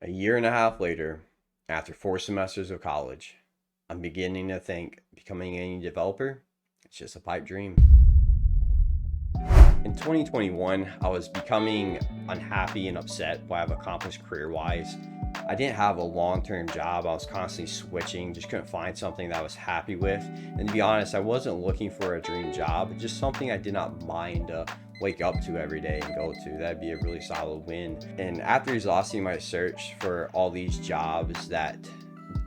A year and a half later, after 4 semesters of college, I'm beginning to think becoming a developer, it's just a pipe dream. In 2021, I was becoming unhappy and upset what I've accomplished career wise. I didn't have a long term job. I was constantly switching, just couldn't find something that I was happy with. And to be honest, I wasn't looking for a dream job, just something I did not mind to wake up to every day and go to. That'd be a really solid win. And after exhausting my search for all these jobs that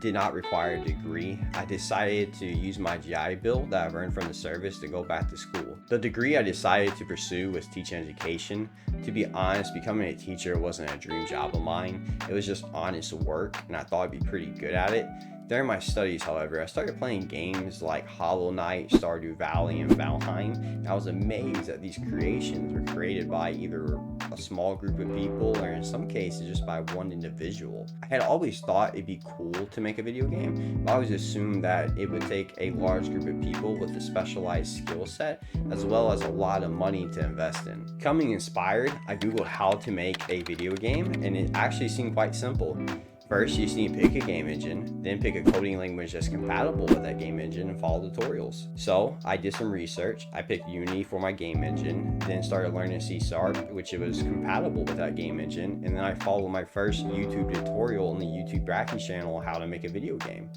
did not require a degree, I decided to use my GI Bill that I've earned from the service to go back to school. The degree I decided to pursue was teaching education. To be honest, becoming a teacher wasn't a dream job of mine. It was just honest work, and I thought I'd be pretty good at it. During my studies, however, I started playing games like Hollow Knight, Stardew Valley, and Valheim, and I was amazed that these creations were created by either a small group of people or in some cases just by one individual. I had always thought it'd be cool to make a video game, but I always assumed that it would take a large group of people with a specialized skill set as well as a lot of money to invest in. Becoming inspired, I googled how to make a video game, and it actually seemed quite simple. First, you just need to pick a game engine, then pick a coding language that's compatible with that game engine and follow tutorials. So I did some research. I picked Unity for my game engine, then started learning C Sharp, which it was compatible with that game engine, and then I followed my first YouTube tutorial on the YouTube Bracky channel on how to make a video game.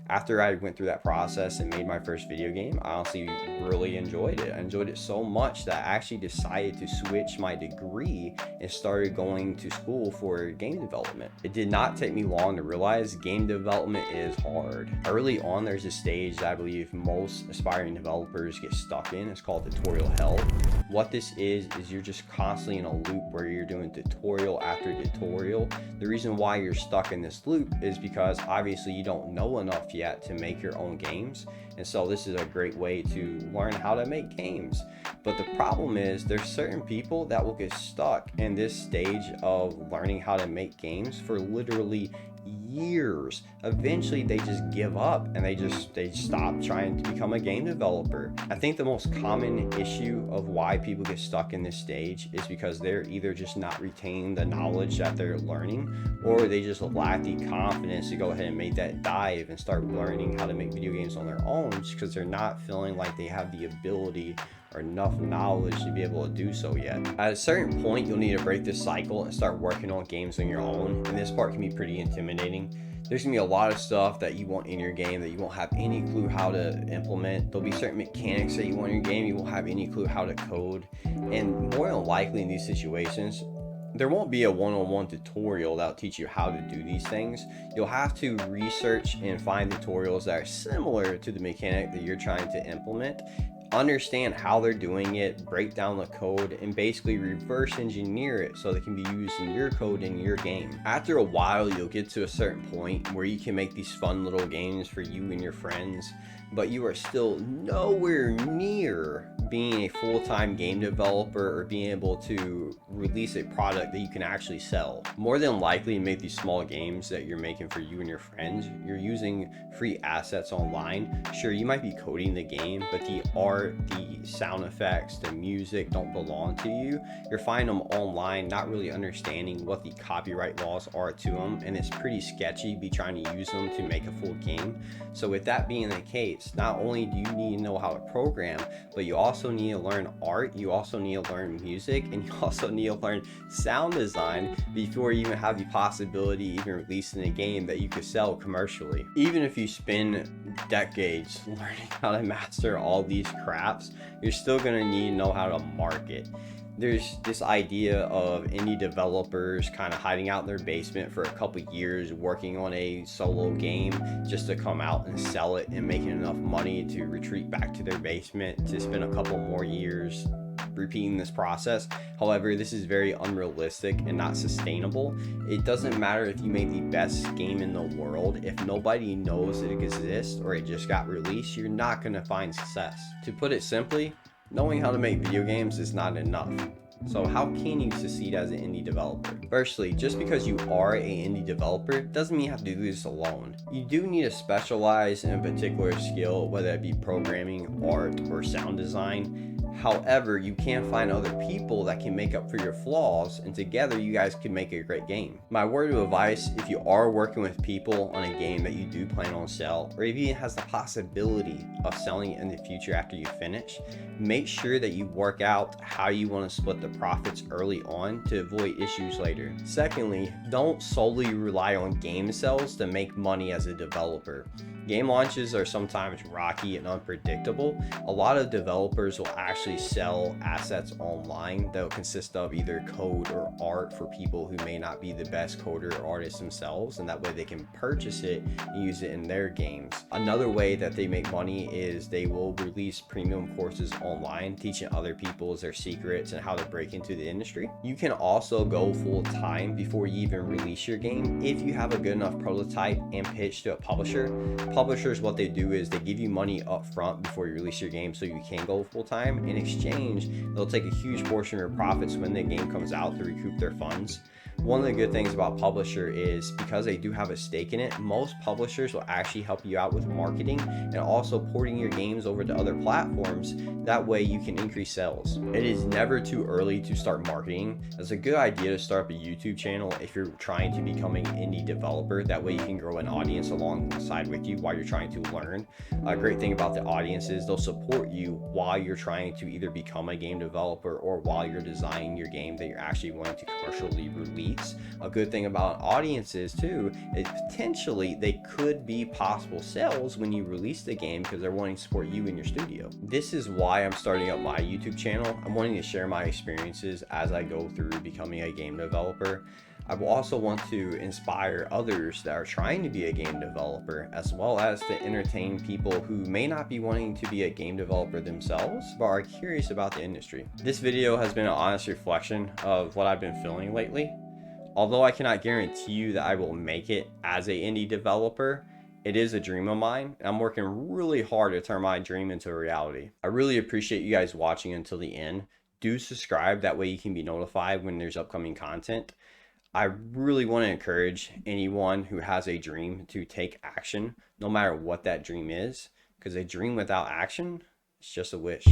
After I went through that process and made my first video game, I honestly really enjoyed it. I enjoyed it so much that I actually decided to switch my degree and started going to school for game development. It did not take me long to realize game development is hard. Early on, there's a stage that I believe most aspiring developers get stuck in. It's called tutorial hell. What this is you're just constantly in a loop where you're doing tutorial after tutorial. The reason why you're stuck in this loop is because obviously you don't know enough yet to make your own games, and so this is a great way to learn how to make games. But the problem is there's certain people that will get stuck in this stage of learning how to make games for literally years. Eventually they just give up and they stop trying to become a game developer. I think the most common issue of why people get stuck in this stage is because they're either just not retaining the knowledge that they're learning, or they just lack the confidence to go ahead and make that dive and start learning how to make video games on their own, just because they're not feeling like they have the ability or enough knowledge to be able to do so yet. At a certain point, you'll need to break this cycle and start working on games on your own, and this part can be pretty intimidating. There's gonna be a lot of stuff that you want in your game that you won't have any clue how to implement. There'll be certain mechanics that you want in your game you won't have any clue how to code, and more than likely in these situations, there won't be a one-on-one tutorial that'll teach you how to do these things. You'll have to research and find tutorials that are similar to the mechanic that you're trying to implement, understand how they're doing it, break down the code, and basically reverse engineer it so that it can be used in your code in your game. After a while, you'll get to a certain point where you can make these fun little games for you and your friends, but you are still nowhere near being a full-time game developer or being able to release a product that you can actually sell. More than likely, to make these small games that you're making for you and your friends, you're using free assets online. Sure, you might be coding the game, but the art, the sound effects, the music don't belong to you. You're finding them online, not really understanding what the copyright laws are to them, and it's pretty sketchy be trying to use them to make a full game. So with that being the case, not only do you need to know how to program, but you also need to learn art, you also need to learn music, and you also need to learn sound design before you even have the possibility of even releasing a game that you could sell commercially. Even if you spend decades learning how to master all these crafts, you're still going to need to know how to market. There's this idea of indie developers kind of hiding out in their basement for a couple years working on a solo game just to come out and sell it and making enough money to retreat back to their basement to spend a couple more years repeating this process. However, this is very unrealistic and not sustainable. It doesn't matter if you made the best game in the world. If nobody knows it exists or it just got released, you're not going to find success. To put it simply, knowing how to make video games is not enough. So how can you succeed as an indie developer? Firstly, just because you are an indie developer doesn't mean you have to do this alone. You do need to specialize in a particular skill, whether it be programming, art, or sound design. However, you can't find other people that can make up for your flaws, and together you guys can make a great game. My word of advice, if you are working with people on a game that you do plan on sell, or even has the possibility of selling it in the future after you finish, make sure that you work out how you want to split the profits early on to avoid issues later. Secondly, don't solely rely on game sales to make money as a developer. Game launches are sometimes rocky and unpredictable. A lot of developers will actually sell assets online that will consist of either code or art for people who may not be the best coder or artists themselves, and that way they can purchase it and use it in their games. Another way that they make money is they will release premium courses online teaching other people their secrets and how to break into the industry. You can also go full time before you even release your game if you have a good enough prototype and pitch to a publisher. Publishers, what they do is they give you money up front before you release your game so you can go full time. In exchange, they'll take a huge portion of your profits when the game comes out to recoup their funds. One of the good things about publisher is because they do have a stake in it, most publishers will actually help you out with marketing and also porting your games over to other platforms. That way you can increase sales. It is never too early to start marketing. It's a good idea to start up a YouTube channel if you're trying to become an indie developer. That way you can grow an audience alongside with you while you're trying to learn. A great thing about the audience is they'll support you while you're trying to either become a game developer or while you're designing your game that you're actually wanting to commercially release. A good thing about audiences too is potentially they could be possible sales when you release the game because they're wanting to support you in your studio. This is why I'm starting up my YouTube channel. I'm wanting to share my experiences as I go through becoming a game developer. I will also want to inspire others that are trying to be a game developer, as well as to entertain people who may not be wanting to be a game developer themselves, but are curious about the industry. This video has been an honest reflection of what I've been feeling lately. Although I cannot guarantee you that I will make it as an indie developer, it is a dream of mine, and I'm working really hard to turn my dream into a reality. I really appreciate you guys watching until the end. Do subscribe, that way you can be notified when there's upcoming content. I really want to encourage anyone who has a dream to take action, no matter what that dream is, because a dream without action is just a wish.